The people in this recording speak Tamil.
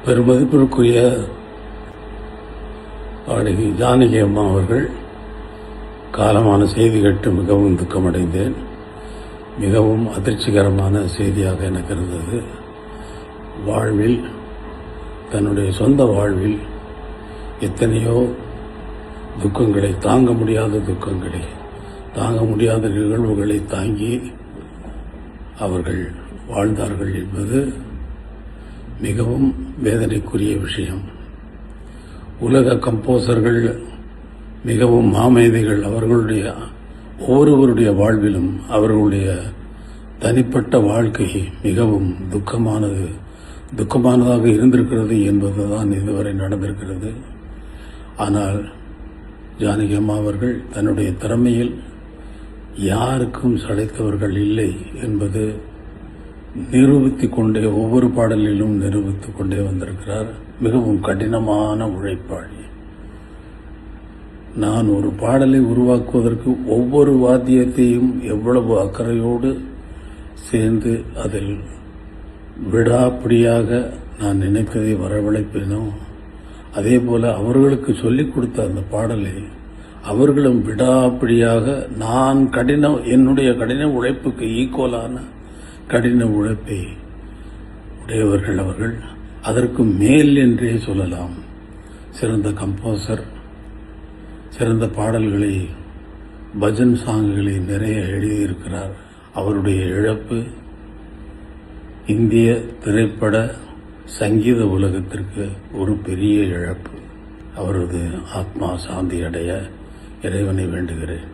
பெருமதிப்பிற்குரிய பாடகி ஜானகி அம்மா அவர்கள் காலமான செய்தி கேட்டு மிகவும் துக்கமடைந்தேன். மிகவும் அதிர்ச்சிகரமான செய்தியாக எனக்கு இருந்தது. வாழ்வில், தன்னுடைய சொந்த வாழ்வில் எத்தனையோ துக்கங்களை, தாங்க முடியாத துக்கங்களை, தாங்க முடியாத நிகழ்வுகளை தாங்கி அவர்கள் வாழ்ந்தார்கள் என்பது மிகவும் வேதனைக்குரிய விஷயம். உலக கம்போசர்கள் மிகவும் மாமேதைகள். அவர்களுடைய ஒவ்வொருவருடைய வாழ்விலும் அவர்களுடைய தனிப்பட்ட வாழ்க்கை மிகவும் துக்கமானதாக இருந்திருக்கிறது என்பதுதான் இதுவரை நடந்திருக்கிறது. ஆனால் ஜானகி அம்மா அவர்கள் தன்னுடைய திறமையில் யாருக்கும் சளைத்தவர்கள் இல்லை என்பது நிரூபித்துக் கொண்டே, ஒவ்வொரு பாடலிலும் நிரூபித்துக் கொண்டே வந்திருக்கிறார். மிகவும் கடினமான உழைப்பாளி. நான் ஒரு பாடலை உருவாக்குவதற்கு ஒவ்வொரு வாத்தியத்தையும் எவ்வளவு அக்கறையோடு சேர்ந்து அதில் விடாப்பிடியாக நான் நினைப்பதை வரவழைப்பேனோ, அதே போல அவர்களுக்கு சொல்லிக் கொடுத்த அந்த பாடலை அவர்களும் விடாப்பிடியாக என்னுடைய கடின உழைப்புக்கு ஈக்குவலான கடின உழைப்பை உடையவர்கள் அவர்கள். அதற்கு மேல் என்றே சொல்லலாம். சிறந்த கம்போசர், சிறந்த பாடல்களை, பஜன் சாங்குகளை நிறைய எழுதியிருக்கிறார். அவருடைய இழப்பு இந்திய திரைப்பட சங்கீத உலகத்திற்கு ஒரு பெரிய இழப்பு. அவரது ஆத்மா சாந்தி அடைய இறைவனை வேண்டுகிறேன்.